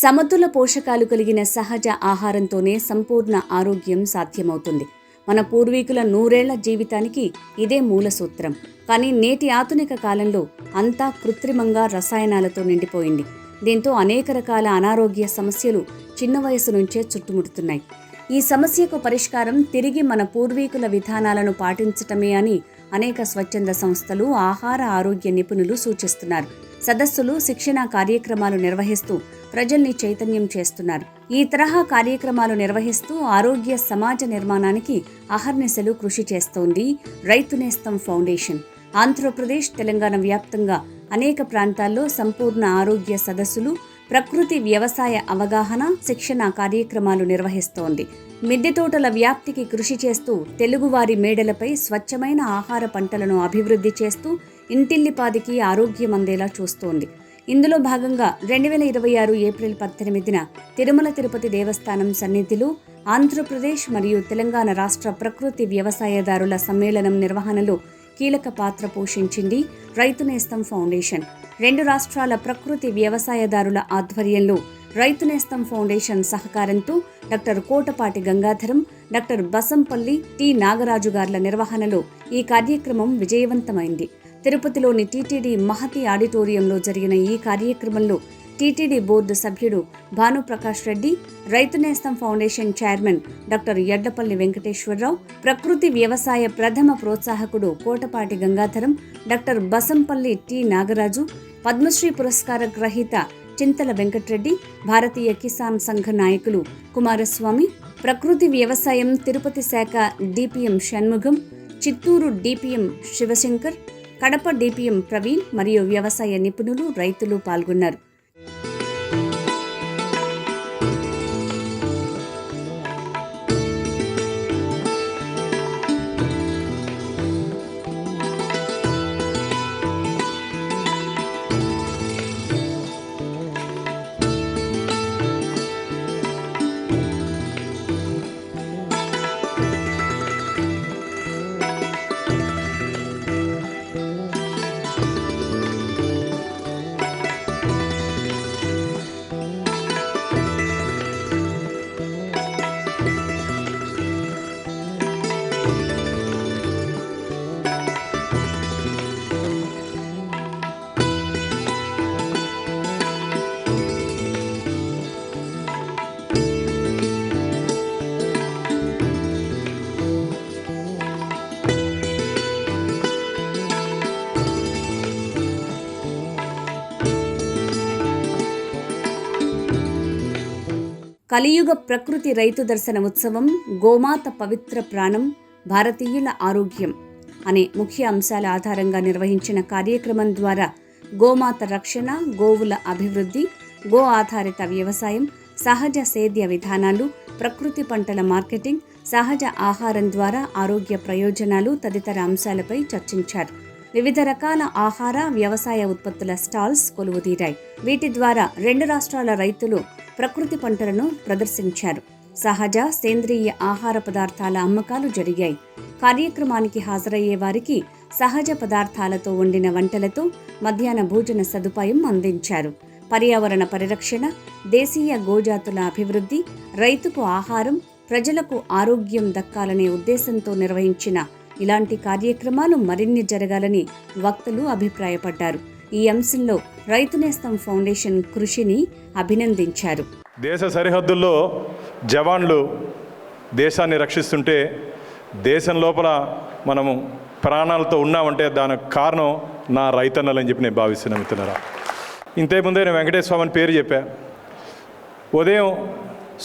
సమతుల పోషకాలు కలిగిన సహజ ఆహారంతోనే సంపూర్ణ ఆరోగ్యం సాధ్యమవుతుంది. మన పూర్వీకుల 100 ఏళ్ల జీవితానికి ఇదే మూల సూత్రం. కానీ నేటి ఆధునిక కాలంలో అంతా కృత్రిమంగా రసాయనాలతో నిండిపోయింది. దీంతో అనేక రకాల అనారోగ్య సమస్యలు చిన్న వయసు నుంచే చుట్టుముడుతున్నాయి. ఈ సమస్యకు పరిష్కారం తిరిగి మన పూర్వీకుల విధానాలను పాటించటమే అని అనేక స్వచ్ఛంద సంస్థలు, ఆహార ఆరోగ్య నిపుణులు సూచిస్తున్నారు. సదస్సులు, శిక్షణ కార్యక్రమాలు నిర్వహిస్తూ ప్రజల్ని చైతన్యం చేస్తున్నారు. ఈ తరహా కార్యక్రమాలు నిర్వహిస్తూ ఆరోగ్య సమాజ నిర్మాణానికి అహర్నిశలు కృషి చేస్తోంది రైతు నేస్తం ఫౌండేషన్. ఆంధ్రప్రదేశ్, తెలంగాణ వ్యాప్తంగా అనేక ప్రాంతాల్లో సంపూర్ణ ఆరోగ్య సదస్సులు, ప్రకృతి వ్యవసాయ అవగాహన, శిక్షణ కార్యక్రమాలు నిర్వహిస్తోంది. మిద్దె తోటల వ్యాప్తికి కృషి చేస్తూ తెలుగువారి మేడలపై స్వచ్ఛమైన ఆహార పంటలను అభివృద్ధి చేస్తూ ఇంటిల్లిపాదికి ఆరోగ్యం అందేలా చూస్తోంది. ఇందులో భాగంగా 2026 ఏప్రిల్ 18న తిరుమల తిరుపతి దేవస్థానం సన్నిధిలో ఆంధ్రప్రదేశ్ మరియు తెలంగాణ రాష్ట్ర ప్రకృతి వ్యవసాయదారుల సమ్మేళనం నిర్వహణలో కీలక పాత్ర పోషించింది రైతు నేస్తం ఫౌండేషన్. 2 రాష్ట్రాల ప్రకృతి వ్యవసాయదారుల ఆధ్వర్యంలో రైతు నేస్తం ఫౌండేషన్ సహకారంతో doctor Kotapati Gangadharam, doctor Basampalli T Nagaraju గార్ల నిర్వహణలో ఈ కార్యక్రమం విజయవంతమైంది. తిరుపతిలోని టీటీడీ మహతి ఆడిటోరియంలో జరిగిన ఈ కార్యక్రమంలో టీటీడీ బోర్డు సభ్యుడు Bhanuprakash Reddy, Rythu Nestham foundation chairman doctor Yadlapalli Venkateswararao, ప్రకృతి వ్యవసాయ ప్రథమ ప్రోత్సాహకుడు కోటపాటి గంగాధరం, డాక్టర్ బసంపల్లి టి నాగరాజు, పద్మశ్రీ పురస్కార గ్రహీత చింతల వెంకటరెడ్డి, భారతీయ కిసాన్ సంఘ నాయకులు కుమారస్వామి, ప్రకృతి వ్యవసాయం తిరుపతి శాఖ DPM Shanmugam, Chittoor DPM Sivashankar, Kadapa DPM Praveen మరియు వ్యవసాయ నిపుణులు, రైతులు పాల్గొన్నారు. కలియుగ ప్రకృతి రైతు దర్శన ఉత్సవం, గోమాత పవిత్ర ప్రాణం, భారతీయుల ఆరోగ్యం అనే ముఖ్య అంశాల ఆధారంగా నిర్వహించిన కార్యక్రమం ద్వారా గోమాత రక్షణ, గోవుల అభివృద్ధి, గో ఆధారిత వ్యవసాయం, సహజ సేద్య విధానాలు, ప్రకృతి పంటల మార్కెటింగ్, సహజ ఆహారం ద్వారా ఆరోగ్య ప్రయోజనాలు తదితర అంశాలపై చర్చించారు. వివిధ రకాల ఆహార, వ్యవసాయ ఉత్పత్తుల స్టాల్స్ కొలువుదీరాయి. వీటి ద్వారా 2 రాష్ట్రాల రైతులు ప్రకృతి పంటలను ప్రదర్శించారు. సహజ, సేంద్రియ ఆహార పదార్థాల అమ్మకాలు జరిగాయి. కార్యక్రమానికి హాజరయ్యే వారికి సహజ పదార్థాలతో వండిన వంటలతో మధ్యాహ్న భోజన సదుపాయం అందించారు. పర్యావరణ పరిరక్షణ, దేశీయ గోజాతుల అభివృద్ధి, రైతుకు ఆహారం, ప్రజలకు ఆరోగ్యం దక్కాలనే ఉద్దేశంతో నిర్వహించిన ఇలాంటి కార్యక్రమాలు మరిన్ని జరగాలని వక్తలు అభిప్రాయపడ్డారు. ఈ అంశంలో రైతు నేస్తం ఫౌండేషన్ కృషిని అభినందించారు. దేశ సరిహద్దుల్లో జవాన్లు దేశాన్ని రక్షిస్తుంటే దేశం లోపల మనము ప్రాణాలతో ఉన్నామంటే దానికి కారణం నా రైతన్నలని చెప్పి నేను భావిస్తున్నాను. మిత్రులారా, ఇంతకుముందే నేను వెంకటేశ్వర స్వామి పేరు చెప్పా. ఉదయం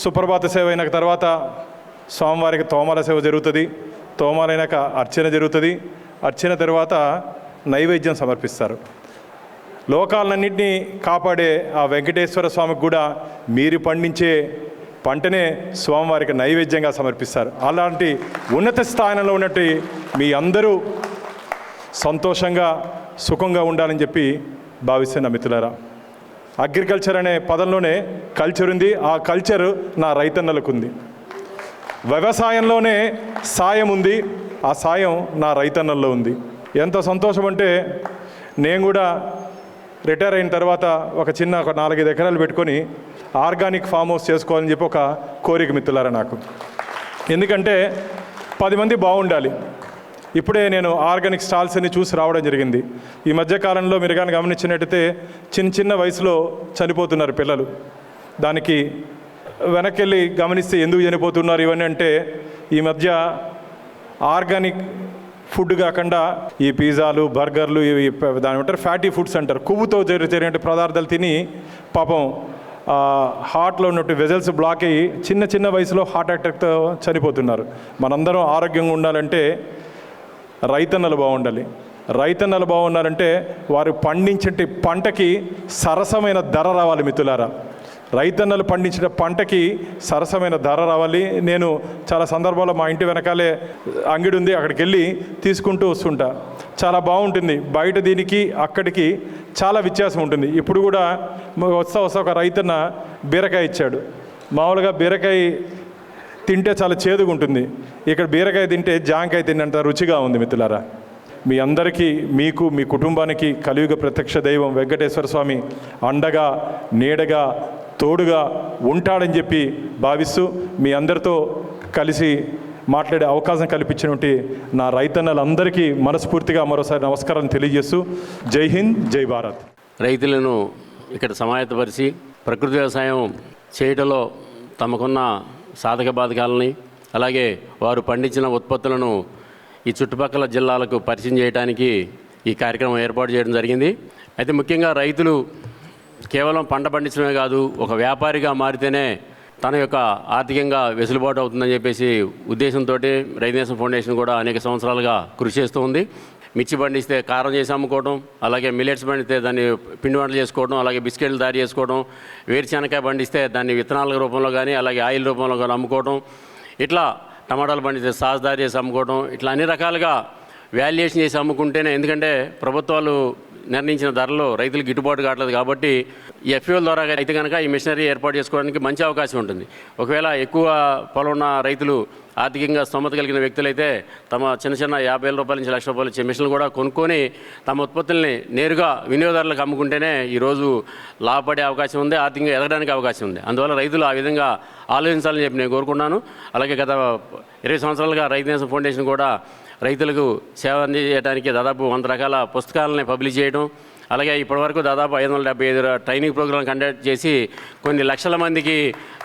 సుప్రభాత సేవ అయిన తర్వాత స్వామివారికి తోమాల సేవ జరుగుతుంది. తోమాలైనాక అర్చన జరుగుతుంది. అర్చన తర్వాత నైవేద్యం సమర్పిస్తారు. లోకాలన్నింటినీ కాపాడే ఆ వెంకటేశ్వర స్వామికి కూడా మీరు పండించే పంటనే స్వామివారికి నైవేద్యంగా సమర్పిస్తారు. అలాంటి ఉన్నత స్థానంలో ఉన్నట్టు మీ అందరూ సంతోషంగా, సుఖంగా ఉండాలని చెప్పి భావిస్తున్న మిత్రులారా, అగ్రికల్చర్ అనే పదంలోనే కల్చర్ ఉంది. ఆ కల్చర్ నా రైతన్నలకు ఉంది. వ్యవసాయంలోనే సాయం ఉంది. ఆ సాయం నా రైతన్నల్లో ఉంది. ఎంత సంతోషం అంటే, నేను కూడా రిటైర్ అయిన తర్వాత ఒక 4-5 ఎకరాలు పెట్టుకొని ఆర్గానిక్ ఫామ్ హౌస్ చేసుకోవాలని చెప్పి ఒక కోరిక మిత్రులారా నాకు. ఎందుకంటే 10 మంది బాగుండాలి. ఇప్పుడే నేను ఆర్గానిక్ స్టాల్స్ అన్ని చూసి రావడం జరిగింది. ఈ మధ్యకాలంలో మీరు కానీ గమనించినట్టయితే చిన్న వయసులో చనిపోతున్నారు పిల్లలు. దానికి వెనక్కి వెళ్ళి గమనిస్తే ఎందుకు చనిపోతున్నారు ఇవన్నీ అంటే, ఈ మధ్య ఆర్గానిక్ ఫుడ్ కాకుండా ఈ పిజ్జాలు, బర్గర్లు, ఇవి దాని అంటారు ఫ్యాటీ ఫుడ్స్ అంటారు, కొవ్వుతో జరిగే పదార్థాలు తిని పాపం హార్ట్లో ఉన్నట్టు వెజల్స్ బ్లాక్ అయ్యి చిన్న వయసులో హార్ట్ అటాక్తో చనిపోతున్నారు. మనందరం ఆరోగ్యంగా ఉండాలంటే రైతన్నలు బాగుండాలి. రైతన్నలు బాగుండాలంటే వారు పండించే పంటకి సరసమైన ధర రావాలి మిత్రులారా. రైతన్నలు పండించిన పంటకి సరసమైన ధర రావాలి. నేను చాలా సందర్భాల్లో మా ఇంటి వెనకాలే అంగడి ఉంది, అక్కడికి వెళ్ళి తీసుకుంటూ వస్తుంటా. చాలా బాగుంటుంది. బయట దీనికి అక్కడికి చాలా వ్యత్యాసం ఉంటుంది. ఇప్పుడు కూడా వస్తా ఒక రైతన్న బీరకాయ ఇచ్చాడు. మామూలుగా బీరకాయ తింటే చాలా చేదుగా ఉంటుంది, ఇక్కడ బీరకాయ తింటే జాంకాయ తిన్నంత రుచిగా ఉంది మిత్రులారా. మీ అందరికీ, మీకు, మీ కుటుంబానికి కలియుగ ప్రత్యక్ష దైవం వెంకటేశ్వర స్వామి అండగా, నీడగా, తోడుగా ఉంటాడని చెప్పి భావిస్తూ మీ అందరితో కలిసి మాట్లాడే అవకాశం కల్పించినటువంటి నా రైతన్నలందరికీ మనస్ఫూర్తిగా మరోసారి నమస్కారం తెలియజేస్తూ జై హింద్, జై భారత్. రైతులను ఇక్కడ సమాయత్తపరిచి ప్రకృతి వ్యవసాయం చేయడంలో తమకున్న సాధక బాధకాలని, అలాగే వారు పండించిన ఉత్పత్తులను ఈ చుట్టుపక్కల జిల్లాలకు పరిచయం చేయడానికి ఈ కార్యక్రమం ఏర్పాటు చేయడం జరిగింది. అయితే ముఖ్యంగా రైతులు కేవలం పంట పండించడమే కాదు, ఒక వ్యాపారిగా మారితేనే తన యొక్క ఆర్థికంగా వెసులుబాటు అవుతుందని చెప్పేసి ఉద్దేశంతో రైతు నేస్తం ఫౌండేషన్ కూడా అనేక సంవత్సరాలుగా కృషి చేస్తూ ఉంది. మిర్చి పండిస్తే కారం చేసి అమ్ముకోవడం, అలాగే మిల్లెట్స్ పండిస్తే దాన్ని పిండి వంటలు చేసుకోవడం, అలాగే బిస్కెట్లు తయారు చేసుకోవడం, వేరుశనగకాయ పండిస్తే దాన్ని విత్తనాల రూపంలో కానీ అలాగే ఆయిల్ రూపంలో కానీ అమ్ముకోవడం, ఇట్లా టమాటాలు పండిస్తే సాస్ తయారు చేసి అమ్ముకోవడం, ఇట్లా అన్ని రకాలుగా వాల్యుయేషన్ చేసి అమ్ముకుంటేనే, ఎందుకంటే ప్రభుత్వాలు నిర్ణయించిన ధరలో రైతులకు గిట్టుబాటు కావట్లేదు కాబట్టి ఈ ఎఫ్యూఎల్ ద్వారా అయితే కనుక ఈ మిషనరీ ఏర్పాటు చేసుకోవడానికి మంచి అవకాశం ఉంటుంది. ఒకవేళ ఎక్కువ పొలం ఉన్న రైతులు, ఆర్థికంగా స్తోమత కలిగిన వ్యక్తులైతే తమ చిన్న 50,000 రూపాయల నుంచి ₹1,00,000 ఇచ్చే మిషన్లు కూడా కొనుక్కొని తమ ఉత్పత్తుల్ని నేరుగా వినియోగదారులకు అమ్ముకుంటేనే ఈరోజు లాభపడే అవకాశం ఉంది, ఆర్థికంగా ఎదగడానికి అవకాశం ఉంది. అందువల్ల రైతులు ఆ విధంగా ఆలోచించాలని చెప్పి నేను కోరుకున్నాను. అలాగే గత 20 సంవత్సరాలుగా రైతు నేస్తం ఫౌండేషన్ కూడా రైతులకు సేవ అందించడానికి దాదాపు 100 రకాల పుస్తకాలని పబ్లిష్ చేయడం, అలాగే ఇప్పటివరకు దాదాపు 575 ట్రైనింగ్ ప్రోగ్రాం కండక్ట్ చేసి కొన్ని లక్షల మందికి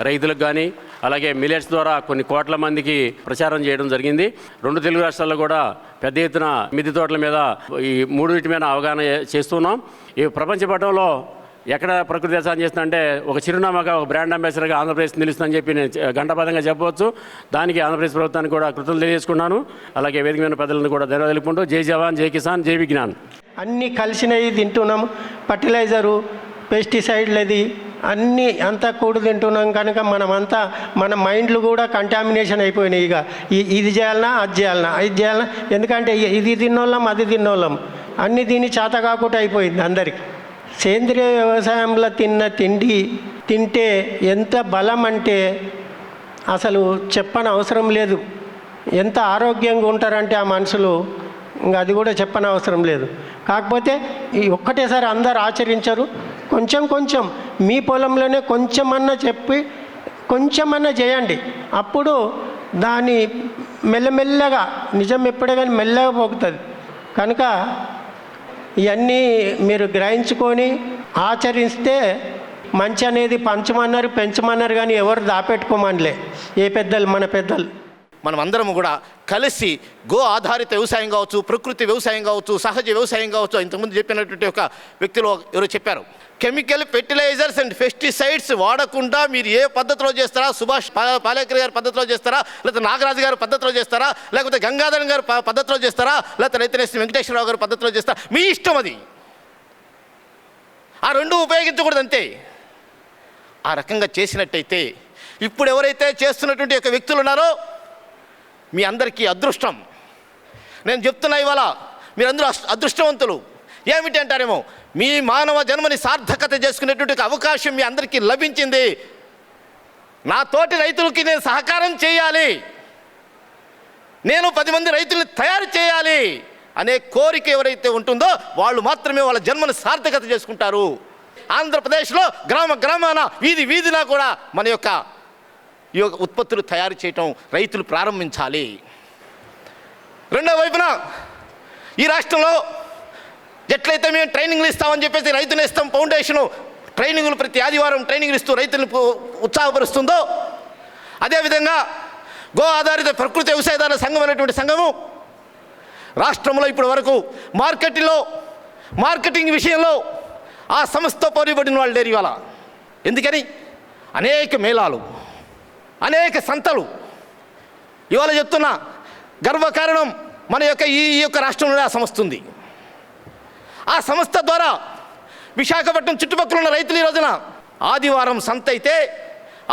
రైతులకు కానీ, అలాగే మిల్లెట్స్ ద్వారా కొన్ని కోట్ల మందికి ప్రచారం చేయడం జరిగింది. 2 తెలుగు రాష్ట్రాల్లో కూడా పెద్ద ఎత్తున మిద్దె తోటల మీద ఈ 3 మీద అవగాహన చేస్తున్నాం. ఈ ప్రపంచ పటంలో ఎక్కడ ప్రకృతి వ్యవసాయం చేస్తుందంటే ఒక చిరునామాగా, ఒక బ్రాండ్ అంబాసిడర్గా ఆంధ్రప్రదేశ్ నిలుస్తుందని చెప్పి నేను ఘంటాపథంగా చెప్పవచ్చు. దానికి ఆంధ్రప్రదేశ్ ప్రభుత్వానికి కూడా కృతజ్ఞతలు తెలియజేసుకున్నాను. అలాగే వేదిక మీద పెద్దలను కూడా ధన్యవాదాలు తెలుపుకుంటూ జై జవాన్, జై కిసాన్, జై విజ్ఞాన్. అన్నీ కలిసినవి తింటున్నాం. ఫర్టిలైజరు, పెస్టిసైడ్లది అన్నీ అంతా కూడు తింటున్నాం కనుక మనమంతా మన మైండ్లు కూడా కంటామినేషన్ అయిపోయినాయి. ఇక ఇది చేయాలన్నా, అది చేయాలన్నా, ఇది చేయాలన్నా, ఎందుకంటే ఇది తిన్నోళ్ళం, అది తిన్నోళ్ళం, అన్నీ దీన్ని చేత కాకుండా అయిపోయింది అందరికీ. సేంద్రియ వ్యవసాయంలో తిన్న తిండి తింటే ఎంత బలం అంటే అసలు చెప్పని అవసరం లేదు. ఎంత ఆరోగ్యంగా ఉంటారంటే ఆ మనుషులు, ఇంకా అది కూడా చెప్పని అవసరం లేదు. కాకపోతే ఈ ఒక్కటేసారి అందరు ఆచరించరు. కొంచెం మీ పొలంలోనే కొంచెమన్నా చెప్పి కొంచెమన్నా చేయండి. అప్పుడు దాని మెల్లమెల్లగా, నిజం ఎప్పుడే కానీ మెల్లగా పోగుతుంది. కనుక ఇవన్నీ మీరు గ్రహించుకొని ఆచరిస్తే మంచి అనేది పంచమన్నారు, పెంచమన్నారు, కానీ ఎవరు దాపెట్టుకోమనిలే ఏ పెద్దలు, మన పెద్దలు. మనం అందరం కూడా కలిసి గో ఆధారిత వ్యవసాయం కావచ్చు, ప్రకృతి వ్యవసాయం కావచ్చు, సహజ వ్యవసాయం కావచ్చు. ఇంతకుముందు చెప్పినటువంటి ఒక వ్యక్తులు ఎవరో చెప్పారు, కెమికల్ ఫెర్టిలైజర్స్ అండ్ పెస్టిసైడ్స్ వాడకుండా మీరు ఏ పద్ధతిలో చేస్తారా, సుభాష్ పాలేకర్ గారి పద్ధతిలో చేస్తారా, లేకపోతే నాగరాజు గారి పద్ధతిలో చేస్తారా, లేకపోతే గంగాధరన్ గారి పద్ధతిలో చేస్తారా, లేకపోతే రైతు వెంకటేశ్వరరావు గారి పద్ధతిలో చేస్తారా, మీ ఇష్టం అది. ఆ రెండు ఉపయోగించకూడదు అంతే. ఆ రకంగా చేసినట్టయితే ఇప్పుడు ఎవరైతే చేస్తున్నటువంటి యొక్క వ్యక్తులు ఉన్నారో మీ అందరికీ అదృష్టం. నేను చెప్తున్నా, ఇవాళ మీరందరూ అదృష్టవంతులు. ఏమిటి అంటారేమో, మీ మానవ జన్మని సార్థకత చేసుకునేటువంటి అవకాశం మీ అందరికీ లభించింది. నా తోటి రైతులకి నేను సహకారం చేయాలి, నేను 10 మంది రైతుల్ని తయారు చేయాలి అనే కోరిక ఎవరైతే ఉంటుందో వాళ్ళు మాత్రమే వాళ్ళ జన్మను సార్థకత చేసుకుంటారు. ఆంధ్రప్రదేశ్లో గ్రామ గ్రామాన వీధి వీధిన కూడా మన యొక్క ఈ యొక్క ఉత్పత్తులు తయారు చేయటం రైతులు ప్రారంభించాలి. రెండో వైపున ఈ రాష్ట్రంలో ఎట్లయితే మేము ట్రైనింగ్లు ఇస్తామని చెప్పేసి రైతు నేస్తం ఫౌండేషను ట్రైనింగులు ప్రతి ఆదివారం ట్రైనింగ్లు ఇస్తూ రైతులను ఉత్సాహపరుస్తుందో, అదేవిధంగా గో ఆధారిత ప్రకృతి వ్యవసాయదారుల సంఘం అనేటువంటి సంఘము రాష్ట్రంలో ఇప్పటి వరకు మార్కెటింగ్ విషయంలో ఆ సంస్థతో పోటీపడిన వాళ్ళు లేరు ఇవాళ. ఎందుకని? అనేక మేళాలు, అనేక సంతలు. ఇవాళ చెప్తున్న గర్వకారణం మన యొక్క ఈ యొక్క రాష్ట్రంలోనే ఆ సంస్థ ఉంది. ఆ సంస్థ ద్వారా విశాఖపట్నం చుట్టుపక్కల ఉన్న రైతులు ఈ రోజున ఆదివారం సంత అయితే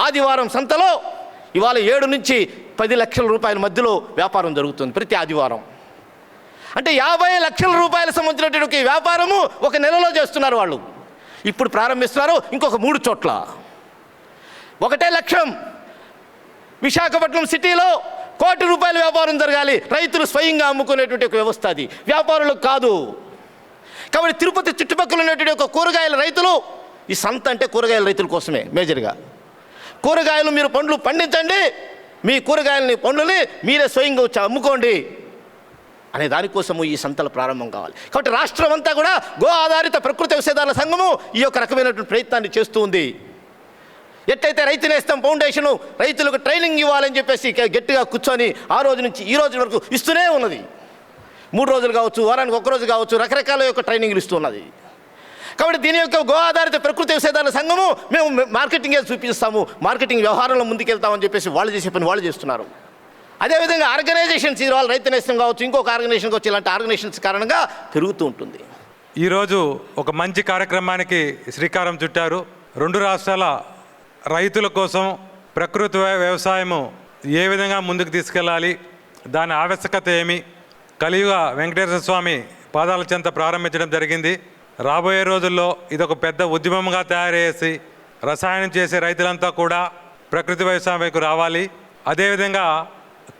ఆదివారం సంతలో ఇవాళ 7 నుంచి 10 లక్షల రూపాయల మధ్యలో వ్యాపారం జరుగుతుంది ప్రతి ఆదివారం. అంటే 50 లక్షల రూపాయలు సంబంధించినటువంటి వ్యాపారము ఒక నెలలో చేస్తున్నారు వాళ్ళు. ఇప్పుడు ప్రారంభిస్తున్నారు ఇంకొక 3 చోట్ల. ఒకటే లక్ష్యం, విశాఖపట్నం సిటీలో 1 కోటి రూపాయల వ్యాపారం జరగాలి. రైతులు స్వయంగా అమ్ముకునేటువంటి ఒక వ్యవస్థ అది, వ్యాపారులకు కాదు. కాబట్టి తిరుపతి చుట్టుపక్కల ఉన్నటువంటి ఒక కూరగాయల రైతులు, ఈ సంత అంటే కూరగాయల రైతుల కోసమే మేజర్గా. కూరగాయలు మీరు పండ్లు పండించండి, మీ కూరగాయలని పండ్లని మీరే స్వయంగా వచ్చి అమ్ముకోండి అనే దానికోసము ఈ సంతలు ప్రారంభం కావాలి. కాబట్టి రాష్ట్రం అంతా కూడా గో ఆధారిత ప్రకృతి వ్యవసాయదారుల సంఘము ఈ యొక్క రకమైనటువంటి ప్రయత్నాన్ని చేస్తూ ఉంది. ఎట్లయితే రైతు నేస్తం ఫౌండేషను రైతులకు ట్రైనింగ్ ఇవ్వాలని చెప్పేసి గట్టిగా కూర్చొని ఆ రోజు నుంచి ఈ రోజు వరకు ఇస్తూనే ఉన్నది. 3 రోజులు కావచ్చు, వారానికి 1 రోజు కావచ్చు, రకరకాల యొక్క ట్రైనింగ్లు ఇస్తున్నది. కాబట్టి దీని యొక్క గో ఆధారిత ప్రకృతి వ్యవసాయదారుల సంఘము మేము మార్కెటింగే చూపిస్తాము, మార్కెటింగ్ వ్యవహారంలో ముందుకెళ్తామని చెప్పేసి వాళ్ళు చేసే పని వాళ్ళు చేస్తున్నారు. అదేవిధంగా ఆర్గనైజేషన్స్ ఇవాళ రైతు నేస్తం కావచ్చు, ఇంకొక ఆర్గనైజేషన్ కావచ్చు, ఇలాంటి ఆర్గనైజేషన్స్ కారణంగా పెరుగుతూ ఉంటుంది. ఈరోజు ఒక మంచి కార్యక్రమానికి శ్రీకారం చుట్టారు. 2 రాష్ట్రాల రైతుల కోసం ప్రకృతి వ్యవసాయము ఏ విధంగా ముందుకు తీసుకెళ్ళాలి, దాని ఆవశ్యకత ఏమి, కలియుగ వెంకటేశ్వర స్వామి పాదాల చెంత ప్రారంభించడం జరిగింది. రాబోయే రోజుల్లో ఇదొక పెద్ద ఉద్యమంగా తయారు చేసి రసాయనం చేసే రైతులంతా కూడా ప్రకృతి వ్యవసాయం వైపు రావాలి. అదేవిధంగా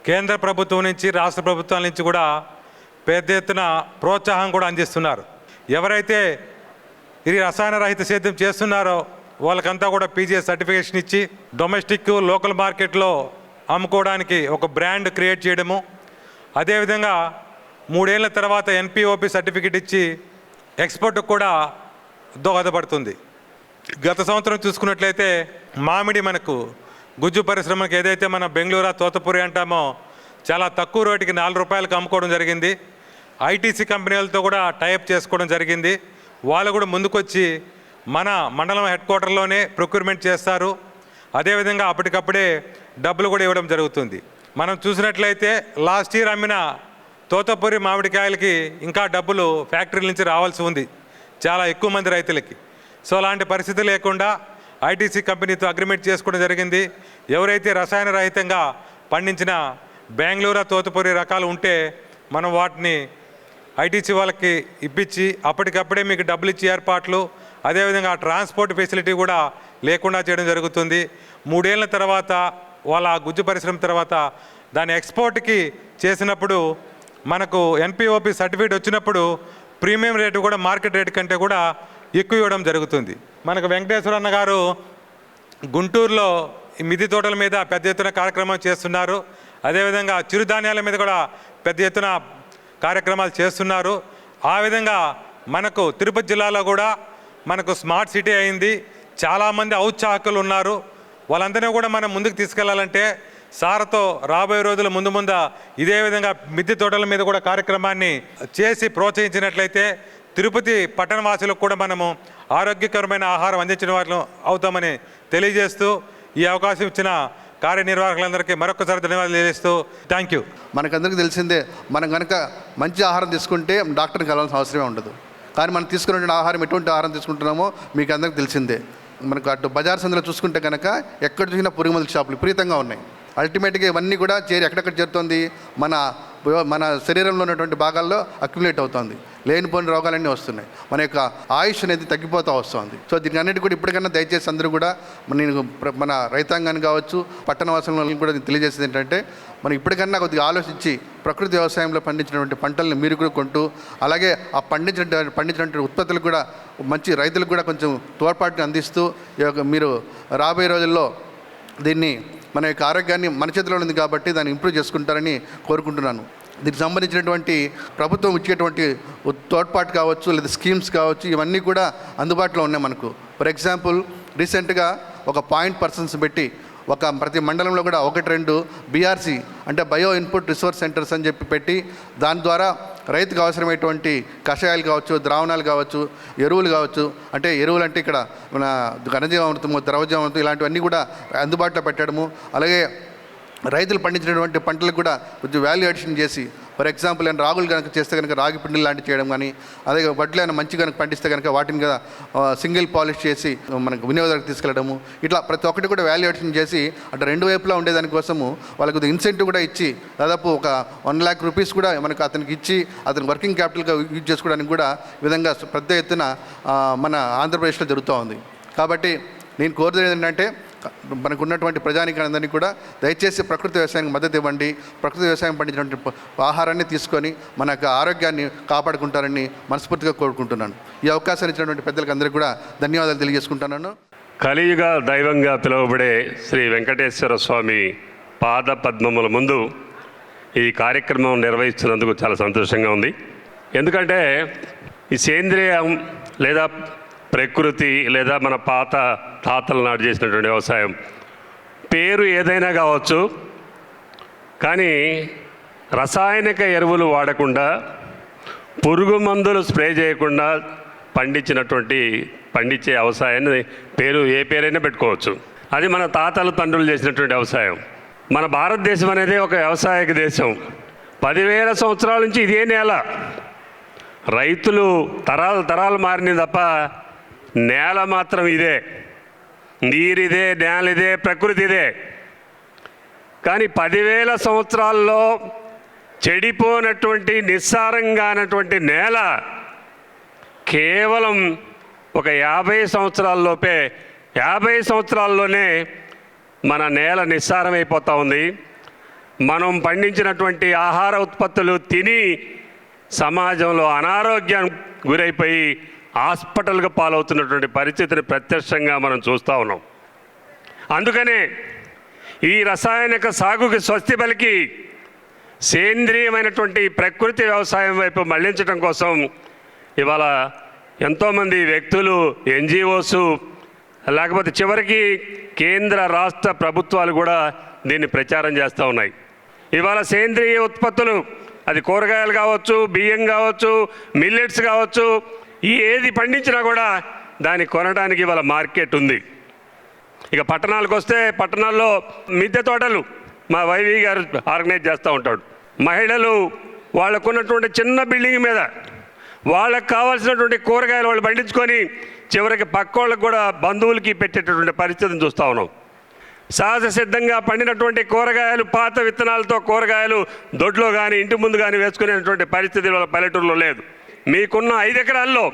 కేంద్ర ప్రభుత్వం నుంచి రాష్ట్ర ప్రభుత్వాల నుంచి కూడా పెద్ద ఎత్తున ప్రోత్సాహం కూడా అందిస్తున్నారు. ఎవరైతే ఇది రసాయన రహిత సేద్యం చేస్తున్నారో వాళ్ళకంతా కూడా పీజీఎస్ సర్టిఫికేషన్ ఇచ్చి డొమెస్టిక్ లోకల్ మార్కెట్లో అమ్ముకోవడానికి ఒక బ్రాండ్ క్రియేట్ చేయడము, అదేవిధంగా 3 ఏళ్ల తర్వాత ఎన్పిఓపి సర్టిఫికేట్ ఇచ్చి ఎక్స్పోర్ట్కి కూడా దోహదపడుతుంది. గత సంవత్సరం చూసుకున్నట్లయితే మామిడి మనకు గుజ్జు పరిశ్రమకి ఏదైతే మన బెంగళూరు తోతపూరి అంటామో చాలా తక్కువ రేటుకి 4 రూపాయలకు అమ్ముకోవడం జరిగింది. ఐటీసీ కంపెనీలతో కూడా టైఅప్ చేసుకోవడం జరిగింది. వాళ్ళు కూడా ముందుకొచ్చి మన మండలం హెడ్ క్వార్టర్లోనే ప్రొక్యూర్మెంట్ చేస్తారు. అదేవిధంగా అప్పటికప్పుడే డబ్బులు కూడా ఇవ్వడం జరుగుతుంది. మనం చూసినట్లయితే లాస్ట్ ఇయర్ అమ్మిన తోతపూరి మామిడికాయలకి ఇంకా డబ్బులు ఫ్యాక్టరీల నుంచి రావాల్సి ఉంది చాలా ఎక్కువ మంది రైతులకి. సో అలాంటి పరిస్థితి లేకుండా ఐటీసీ కంపెనీతో అగ్రిమెంట్ చేసుకోవడం జరిగింది. ఎవరైతే రసాయన రహితంగా పండించిన బెంగళూరు తోతపూరి రకాలు ఉంటే మనం వాటిని ఐటీసీ వాళ్ళకి ఇప్పించి అప్పటికప్పుడే మీకు డబ్బులు ఇచ్చి ఏర్పాట్లు, అదేవిధంగా ట్రాన్స్పోర్ట్ ఫెసిలిటీ కూడా లేకుండా చేయడం జరుగుతుంది. 3 ఏళ్ల తర్వాత వాళ్ళ గుజ్జు పరిశ్రమ తర్వాత దాని ఎక్స్పోర్ట్కి చేసినప్పుడు మనకు ఎన్పిఓపి సర్టిఫికేట్ వచ్చినప్పుడు ప్రీమియం రేటు కూడా మార్కెట్ రేటు కంటే కూడా ఎక్కువ ఇవ్వడం జరుగుతుంది. మనకు వెంకటేశ్వర అన్న గారు గుంటూరులో ఈ మిద్దె తోటల మీద పెద్ద ఎత్తున కార్యక్రమం చేస్తున్నారు. అదేవిధంగా చిరుధాన్యాల మీద కూడా పెద్ద ఎత్తున కార్యక్రమాలు చేస్తున్నారు. ఆ విధంగా మనకు తిరుపతి జిల్లాలో కూడా మనకు స్మార్ట్ సిటీ అయింది. చాలామంది ఔత్సాహకులు ఉన్నారు. వాళ్ళందరినీ కూడా మనం ముందుకు తీసుకెళ్లాలంటే సార్తో రాబోయే రోజుల ముందు ఇదే విధంగా మిద్దె తోటల మీద కూడా కార్యక్రమాన్ని చేసి ప్రోత్సహించినట్లయితే తిరుపతి పట్టణవాసులకు కూడా మనము ఆరోగ్యకరమైన ఆహారం అందించిన వారు అవుతామని తెలియజేస్తూ ఈ అవకాశం ఇచ్చిన కార్యనిర్వాహకులందరికీ మరొకసారి ధన్యవాదాలు తెలియజేస్తూ థ్యాంక్ యూ. మనకందరికీ తెలిసిందే, మనం కనుక మంచి ఆహారం తీసుకుంటే డాక్టర్ని కలవాల్సిన అవసరమే ఉండదు. కానీ మనం తీసుకునే ఆహారం ఎటువంటి ఆహారం తీసుకుంటున్నామో మీకు అందరికీ తెలిసిందే. మనకు అటు బజార్ సందులో చూసుకుంటే కనుక ఎక్కడ చూసినా పురుగుమందుల షాపులు విపరీతంగా ఉన్నాయి. అల్టిమేట్గా ఇవన్నీ కూడా ఎక్కడెక్కడ చేరుతుంది, మన శరీరంలో ఉన్నటువంటి భాగాల్లో అక్యుములేట్ అవుతుంది. లేనిపోని రోగాలన్నీ వస్తున్నాయి. మన యొక్క ఆయుష్ అనేది తగ్గిపోతూ వస్తుంది. సో దీనికి అన్నిటి కూడా ఇప్పటికన్నా దయచేసి అందరూ కూడా నేను మన రైతాంగాన్ని కావచ్చు, పట్టణవాసుల కూడా తెలియజేసేది ఏంటంటే, మనం ఇప్పటికన్నా కొద్దిగా ఆలోచించి ప్రకృతి వ్యవసాయంలో పండించినటువంటి పంటలను మీరు కూడా కొంటూ, అలాగే ఆ పండించినటువంటి ఉత్పత్తులు కూడా మంచి రైతులకు కూడా కొంచెం తోడ్పాటుని అందిస్తూ మీరు రాబోయే రోజుల్లో దీన్ని మన యొక్క ఆరోగ్యాన్ని మన చేతిలో ఉంది కాబట్టి దాన్ని ఇంప్రూవ్ చేసుకుంటారని కోరుకుంటున్నాను. దీనికి సంబంధించినటువంటి ప్రభుత్వం ఇచ్చేటువంటి తోడ్పాటు కావచ్చు, లేదా స్కీమ్స్ కావచ్చు, ఇవన్నీ కూడా అందుబాటులో ఉన్నాయి మనకు. ఫర్ ఎగ్జాంపుల్ రీసెంట్గా ఒక పాయింట్ పర్సన్స్ పెట్టి ప్రతి మండలంలో కూడా 1-2 BRC అంటే బయో ఇన్పుట్ రిసోర్స్ సెంటర్స్ అని చెప్పి పెట్టి, దాని ద్వారా రైతుకు అవసరమైనటువంటి కషాయాలు కావచ్చు, ద్రావణాలు కావచ్చు, ఎరువులు కావచ్చు, అంటే ఎరువులు అంటే ఇక్కడ మన ఘనజీవామృతము, ద్రవజీవామృతం ఇలాంటివన్నీ కూడా అందుబాటులో పెట్టడము, అలాగే రైతులు పండించినటువంటి పంటలకు కూడా కొంచెం వాల్యూ అడిషన్ చేసి, ఫర్ ఎగ్జాంపుల్ నేను రాగులు కనుక చేస్తే కనుక రాగి పిండిలు లాంటివి చేయడం కానీ, అదే వడ్లు అయినా మంచి కనుక పండిస్తే కనుక వాటిని కదా సింగిల్ పాలిష్ చేసి మనకు వినియోగదారులకు తీసుకెళ్ళడము, ఇట్లా ప్రతి ఒక్కటి కూడా వాల్యూ అడిషన్ చేసి అంటే రెండు వైపులా ఉండేదానికోసము వాళ్ళకు ఇన్సెంటివ్ కూడా ఇచ్చి దాదాపు ఒక 1 lakh rupees కూడా మనకు అతనికి ఇచ్చి అతని వర్కింగ్ క్యాపిటల్గా యూజ్ చేసుకోవడానికి కూడా విధంగా పెద్ద ఎత్తున మన ఆంధ్రప్రదేశ్లో జరుగుతూ ఉంది. కాబట్టి నేను కోరుతున్నది ఏంటంటే, మనకు ఉన్నటువంటి ప్రజానికాలందరినీ కూడా దయచేసి ప్రకృతి వ్యవసాయానికి మద్దతు ఇవ్వండి. ప్రకృతి వ్యవసాయం పండించినటువంటి ఆహారాన్ని తీసుకొని మన యొక్క ఆరోగ్యాన్ని కాపాడుకుంటారని మనస్ఫూర్తిగా కోరుకుంటున్నాను. ఈ అవకాశాన్ని ఇచ్చినటువంటి పెద్దలకు అందరికీ కూడా ధన్యవాదాలు తెలియజేసుకుంటున్నాను. కలియుగ దైవంగా పిలువబడే శ్రీ వెంకటేశ్వర స్వామి పాద పద్మముల ముందు ఈ కార్యక్రమం నిర్వహిస్తున్నందుకు చాలా సంతోషంగా ఉంది. ఎందుకంటే ఈ సేంద్రియం లేదా ప్రకృతి లేదా మన పాత తాతల నాడు చేసినటువంటి వ్యవసాయం పేరు ఏదైనా కావచ్చు, కానీ రసాయనిక ఎరువులు వాడకుండా, పురుగు మందులు స్ప్రే చేయకుండా పండించే వ్యవసాయాన్ని ఏ పేరైనా పెట్టుకోవచ్చు. అది మన తాతలు తండ్రులు చేసినటువంటి వ్యవసాయం. మన భారతదేశం అనేది ఒక వ్యవసాయక దేశం. 10,000 సంవత్సరాల నుంచి ఇదే నేల. రైతులు తరాలు మారినవి తప్ప నేల మాత్రం ఇదే, నీరిదే, నేల ఇదే, ప్రకృతి ఇదే. కానీ 10,000 సంవత్సరాల్లో చెడిపోయినటువంటి నిస్సారంగా అన్నటువంటి నేల కేవలం ఒక 50 సంవత్సరాల్లోపే 50 సంవత్సరాల్లోనే మన నేల నిస్సారమైపోతూ ఉంది. మనం పండించినటువంటి ఆహార ఉత్పత్తులు తిని సమాజంలో అనారోగ్యానికి గురైపోయి హాస్పిటల్గా పాలవుతున్నటువంటి పరిస్థితిని ప్రత్యక్షంగా మనం చూస్తూ ఉన్నాం. అందుకనే ఈ రసాయనిక సాగుకి స్వస్తి పలికి సేంద్రియమైనటువంటి ప్రకృతి వ్యవసాయం వైపు మళ్లించడం కోసం ఇవాళ ఎంతోమంది వ్యక్తులు, NGOs, లేకపోతే చివరికి కేంద్ర రాష్ట్ర ప్రభుత్వాలు కూడా దీన్ని ప్రచారం చేస్తూ ఉన్నాయి. ఇవాళ సేంద్రియ ఉత్పత్తులు, అది కూరగాయలు కావచ్చు, బియ్యం కావచ్చు, మిల్లెట్స్ కావచ్చు, ఏది పండించినా కూడా దాన్ని కొనడానికి ఇవాళ మార్కెట్ ఉంది. ఇక పట్టణాలకు వస్తే పట్టణాల్లో మిద్దె తోటలు మా వైవి గారు ఆర్గనైజ్ చేస్తూ ఉంటాడు. మహిళలు వాళ్ళకున్నటువంటి చిన్న బిల్డింగ్ మీద వాళ్ళకు కావాల్సినటువంటి కూరగాయలు వాళ్ళు పండించుకొని చివరికి పక్కోళ్ళకు కూడా బంధువులకి పెట్టేటటువంటి పరిస్థితిని చూస్తూ ఉన్నాం. సహజ సిద్ధంగా పండినటువంటి కూరగాయలు, పాత విత్తనాలతో కూరగాయలు దొడ్లో కానీ ఇంటి ముందు కానీ వేసుకునేటువంటి పరిస్థితి వాళ్ళ పల్లెటూరులో లేదు. మీకున్న 5 ఎకరాల్లో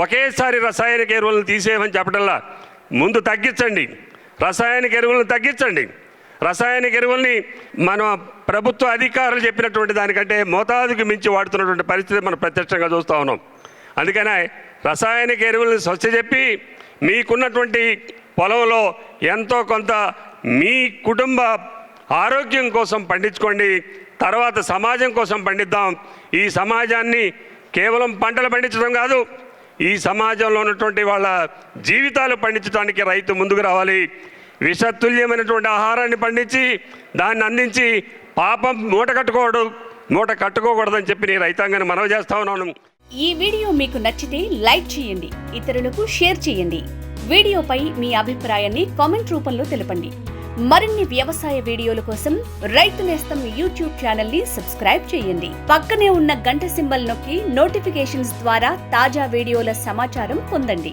ఒకేసారి రసాయనిక ఎరువులను తీసేయమని చెప్పడంలా ముందు తగ్గించండి, రసాయనిక ఎరువులను తగ్గించండి. రసాయనిక ఎరువుల్ని మన ప్రభుత్వ అధికారులు చెప్పినటువంటి దానికంటే మోతాదుకు మించి వాడుతున్నటువంటి పరిస్థితి మనం ప్రత్యక్షంగా చూస్తూ ఉన్నాం. అందుకనే రసాయనిక ఎరువులను స్వచ్ఛ చెప్పి మీకున్నటువంటి పొలంలో ఎంతో కొంత మీ కుటుంబ ఆరోగ్యం కోసం పండించుకోండి. తర్వాత సమాజం కోసం పండిద్దాం. ఈ సమాజాన్ని కేవలం పంటలు పండించడం కాదు, ఈ సమాజంలో ఉన్నటువంటి వాళ్ళ జీవితాలు పండించడానికి రైతు ముందుకు రావాలి. విషతుల్యమైనటువంటి ఆహారాన్ని పండించి దాన్ని అందించి పాపం మూట కట్టుకోకూడదని చెప్పి నేను రైతాంగాన్ని మనవి చేస్తా ఉన్నాను. ఈ వీడియో మీకు నచ్చితే లైక్ చేయండి, ఇతరులకు షేర్ చేయండి. వీడియోపై మీ అభిప్రాయాన్ని కామెంట్ రూపంలో తెలపండి. మరిన్ని వ్యవసాయ వీడియోల కోసం రైతు నేస్తం యూట్యూబ్ ఛానల్ ని సబ్స్క్రైబ్ చేయండి. పక్కనే ఉన్న గంట సింబల్ నొక్కి నోటిఫికేషన్స్ ద్వారా తాజా వీడియోల సమాచారం పొందండి.